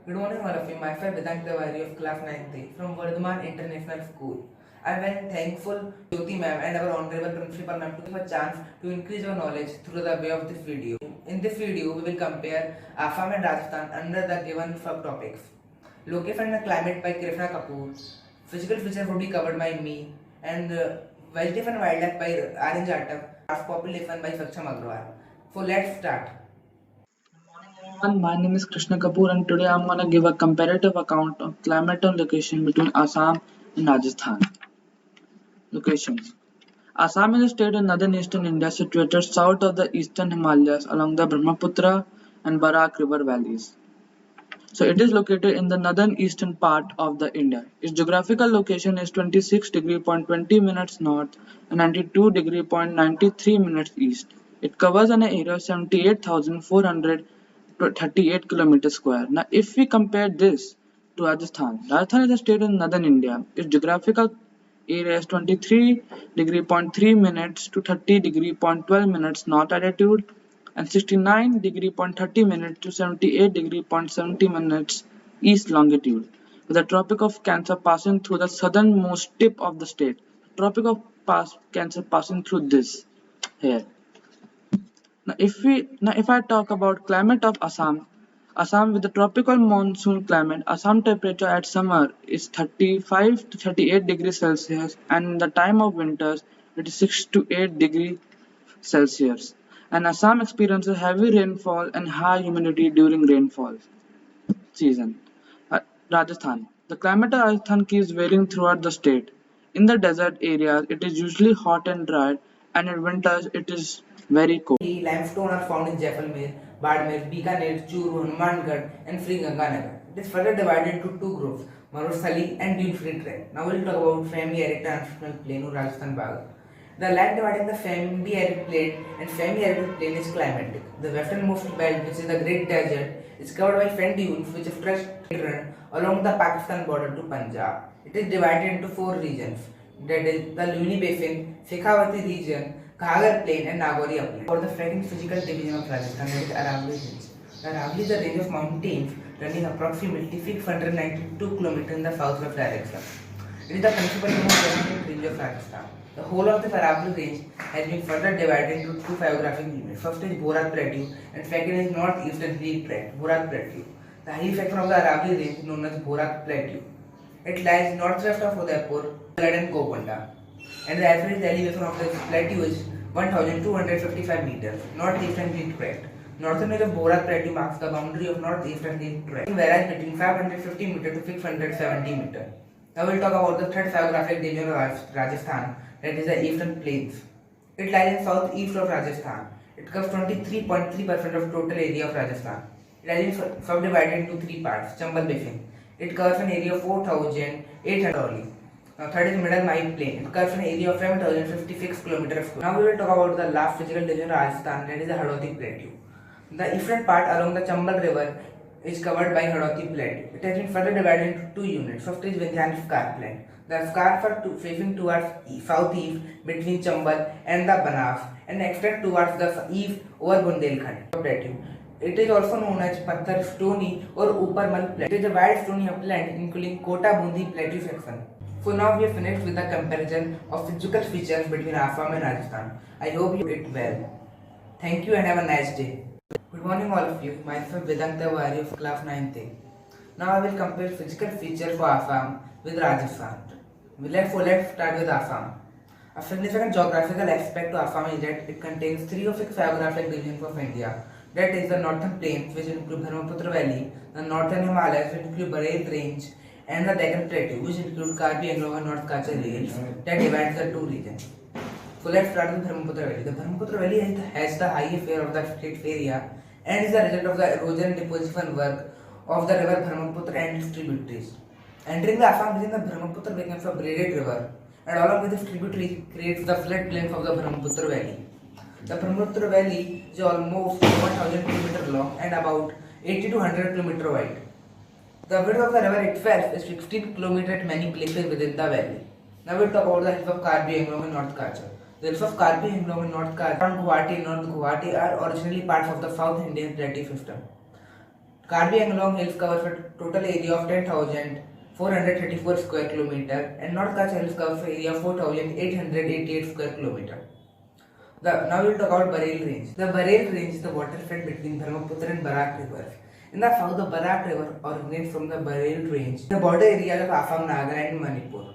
Good morning, all of you. Myself Vedant Tiwari of class 9th from Vardhaman International School. I am very thankful to Jyoti ma'am and our honorable principal ma'am to give a chance to increase our knowledge through the way of this video. In this video, we will compare Assam and Rajasthan under the given subtopics. Location and climate by Krishna Kapoor. Physical features will be covered by me, and wildlife and wildlife by Aryan Jatak. Population by Saksham Agrawal. So let's start. Everyone, my name is Krishna Kapoor and today I'm gonna give a comparative account of climate and location between Assam and Rajasthan. Locations. Assam is a state in northern eastern India situated south of the eastern Himalayas along the Brahmaputra and Barak river valleys. So it is located in the northern eastern part of the India. Its geographical location is 26 degree point 20 minutes north and 92 degree point 93 minutes east. It covers an area of 78,438 kilometers square. Now, if we compare this to Rajasthan, Rajasthan is a state in northern India. Its geographical area is 23 degree point 3 minutes to 30 degree point 12 minutes north latitude and 69 degree point 30 minutes to 78 degree point 70 minutes east longitude, with the Tropic of Cancer passing through the southernmost tip of the state. Tropic of Cancer passing through this here. Now if I talk about climate of Assam, Assam with the tropical monsoon climate, Assam temperature at summer is 35 to 38 degrees Celsius and in the time of winters it is 6 to 8 degrees Celsius. And Assam experiences heavy rainfall and high humidity during rainfall season. Uh, Rajasthan. The climate of Rajasthan keeps varying throughout the state. In the desert areas, it is usually hot and dry, and in winters, it is very cold. Limestone are found in Jaisalmer, Badmer, Bikaner, Churu, Hanumangarh, and Sri Ganganagar. It is further divided into two groups, Marusali and Dune-free terrain. Now we will talk about Femi-arid transitional plain or Rajasthan Bag. The land dividing the Femi-arid plain and Femi-arid plain is climatic. The westernmost belt, which is the Great Desert, is covered by fen dunes which stretch along the Pakistan border to Punjab. It is divided into four regions, that is the Luni Basin, Shekhawati region, Khagar Plain and Nagori Upland. For the second physical division of Rajasthan, that is Aravalli Range. The Aravalli is a range of mountains running approximately 692 km in the southwest direction. It is the principal most prominent range of Rajasthan. The whole of the Aravalli Range has been further divided into two geographic units. First is Borat Plateau and second is northeastern Hill Borat Plateau. The hill section of the Aravalli Range is known as Borat Plateau. It lies northwest of Udaipur, and Gokonda, and the average elevation of the plateau is 1,255 meters. Northeastern Hill Tract. Northern edge of Borat Plateau marks the boundary of northeastern Hill Tract, varies between 550 meters to 670 meters. Now we'll talk about the third geographic division of Rajasthan, that is the Eastern Plains. It lies in southeast of Rajasthan. It covers 23.3% of total area of Rajasthan. It has been subdivided into three parts. Chambal Basin. It covers an area of 4,800. Now third is Middle Mahi Plain. It covers an area of 7,056 kilometers square. Now we will talk about the last physical division of Rajasthan, that is the Hadoti Plateau. The eastern part along the Chambal River is covered by Hadoti Plateau. It has been further divided into two units. First is Vindhyan Escarpment. The escarps are facing towards southeast between Chambal and the Banaf and extend towards the east over Bundelkhand Plateau. It is also known as Patthar Stony or Uparmal Plateau. It is a wide stony upland including Kota Bundi Plateau section. So now we have finished with the comparison of physical features between Assam and Rajasthan. I hope you did well. Thank you and have a nice day. Good morning all of you. Myself Vedant Tiwari of class 9th. Now I will compare physical features for Assam with Rajasthan. Let's start with Assam. A significant geographical aspect to Assam is that it contains three of its geographic regions of India. That is the northern plains, which include Brahmaputra Valley, the northern Himalayas, which include Bareilly Range, and the Deccan Plateau, which include Karbi Anglong and North Kachar Hills, that divides the two regions. So let's start with Brahmaputra Valley. The Brahmaputra Valley has the highest share of the state's area and is the result of the erosion and deposition work of the river Brahmaputra and its tributaries. Entering the Assam region, the Brahmaputra becomes a braided river, and along with its tributaries creates the floodplains of the Brahmaputra Valley. The Brahmaputra Valley is almost 1,000 km long and about 80 to 100 km wide. The width of the river itself is 16 km at many places within the valley. Now we'll talk about the hills of Karbi Anglong and North Kachar. The hills of Karbi Anglong and North Kachar around Guwahati and North Guwahati are originally parts of the South Indian Plateau system. Karbi Anglong Hills covers a total area of 10,434 square kilometer and North Kutch Hills covers an area of 4,888 square kilometer. Now we'll talk about Bareil Range. The Bareil Range is the watershed between Brahmaputra and Barak rivers. In the south, the Barak River originates from the Bareil Range, the border areas of Assam, Nagaland and Manipur,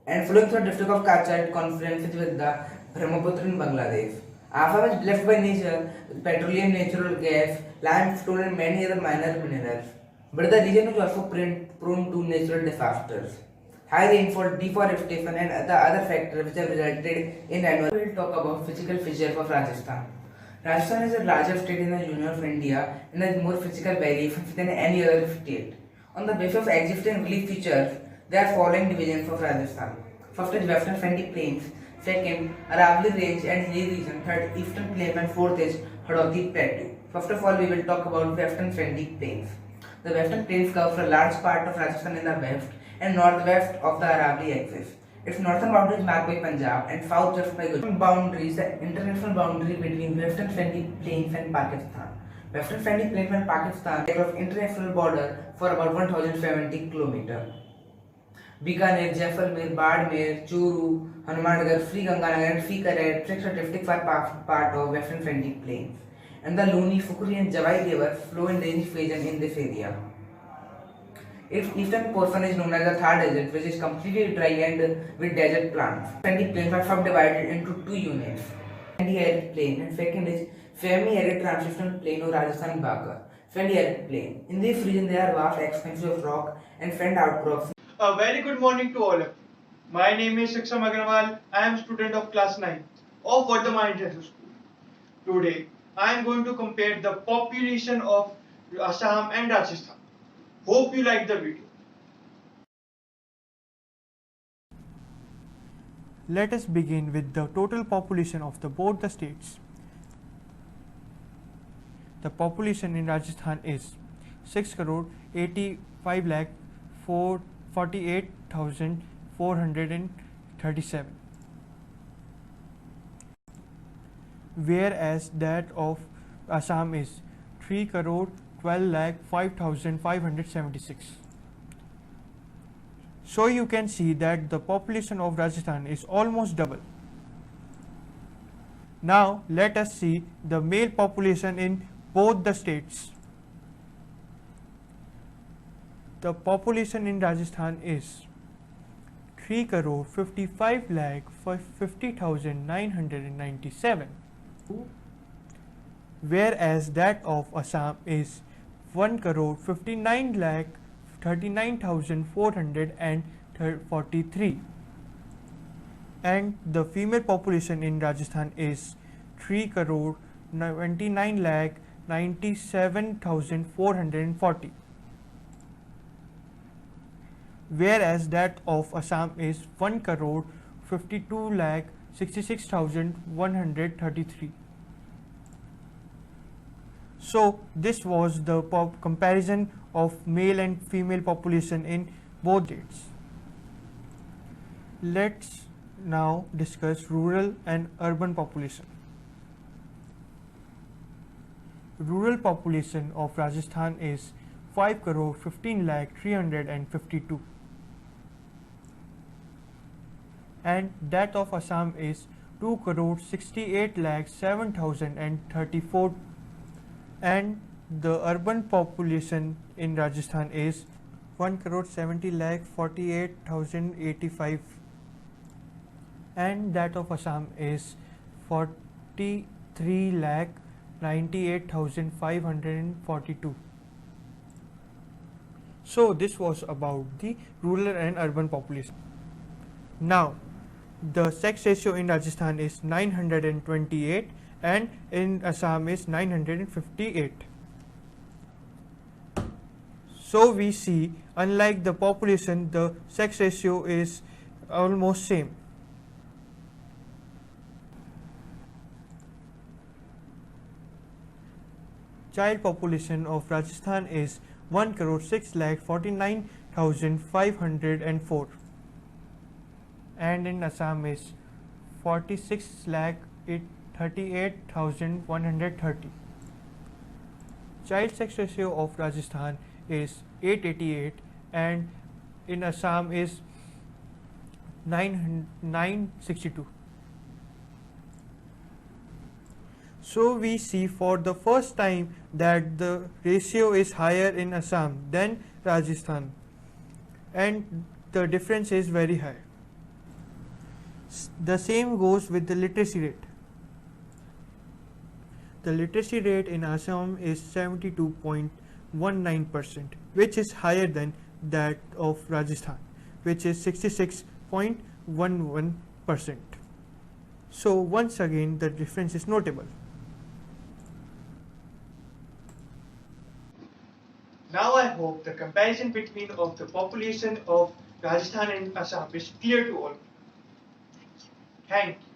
and flowing through the district of Kutch at confluences with the Brahmaputra in Bangladesh. Assam is blessed by nature with petroleum, natural gas, limestone and many other minor minerals. But the region is also prone to natural disasters. High rainfall, deforestation and the other factors which have resulted in annual. We will talk about physical features of Rajasthan. Rajasthan is the largest state in the Union of India and has more physical variations than any other state. On the basis of existing relief features, there are following divisions of Rajasthan. First is Western Fendi Plains, second Aravalli Range and Hilly Region, third Eastern Plains and fourth is Hadoti Plateau. First of all, we will talk about Western Fendi Plains. The Western Plains covers a large part of Rajasthan in the west and northwest of the Aravalli axis. Its northern boundary is marked by Punjab and south just by Gujarat. Boundaries, the international boundary between Western Fendi Plains and Pakistan. Western Fendi Plains and Pakistan across international border for about 1070 km. Bikaner, Jaisalmer, Badmer, Churu, Hanumangarh, Sri Ganganagar and Sri Karat, six districts are part of Western Fendi Plains. And the Luni, Fukri and Javai rivers flow in rainy region in this area. Its eastern portion is known as the Thar Desert, which is completely dry and with desert plants. Fendi Plains are subdivided into two units. Fendi Arid Plain and second is Semi Arid Transitional Plain or Rajasthan Baga. Fendi Arid Plain. In this region there are vast expanses of rock and fenned outcrops. A very good morning to all of you. My name is Shiksam Agarwal. I am student of class 9 of Vardhaman International School. Today, I am going to compare the population of Assam and Rajasthan. Hope you like the video. Let us begin with the total population of both the states. The population in Rajasthan is 6 crore 85 lakh 48,437, whereas that of Assam is 3 crore 12 lakh 5,576. So you can see that the population of Rajasthan is almost double. Now let us see the male population in both the states. The population in Rajasthan is 3 crore 55 lakh 50,997, whereas that of Assam is 1 crore 59 lakh 39,443, and the female population in Rajasthan is 3 crore 29 lakh 97,440, whereas that of Assam is 1 crore 52 lakh 66,133. So this was the comparison of male and female population in both states. Let's now discuss rural and urban population. Rural population of Rajasthan is 5 crore 15 lakh 352, and that of Assam is 2 crore 68 lakh 7,034, and the urban population in Rajasthan is 1 crore 70 lakh 48,085, and that of Assam is 43 lakh 98,542. So this was about the rural and urban population. Now the sex ratio in Rajasthan is 928 and in Assam is 958. So we see, unlike the population, the sex ratio is almost same. Child population of Rajasthan is 1 crore 6 lakh 49,504, and in Assam is 46 lakh 38,130. child sex ratio of Rajasthan is 888 and in Assam is 962. So we see for the first time that the ratio is higher in Assam than Rajasthan, and the difference is very high. The same goes with the literacy rate. The literacy rate in Assam is 72.19%, which is higher than that of Rajasthan, which is 66.11%. So once again the difference is notable. Now I hope the comparison between of the population of Rajasthan and Assam is clear to all. Thank you.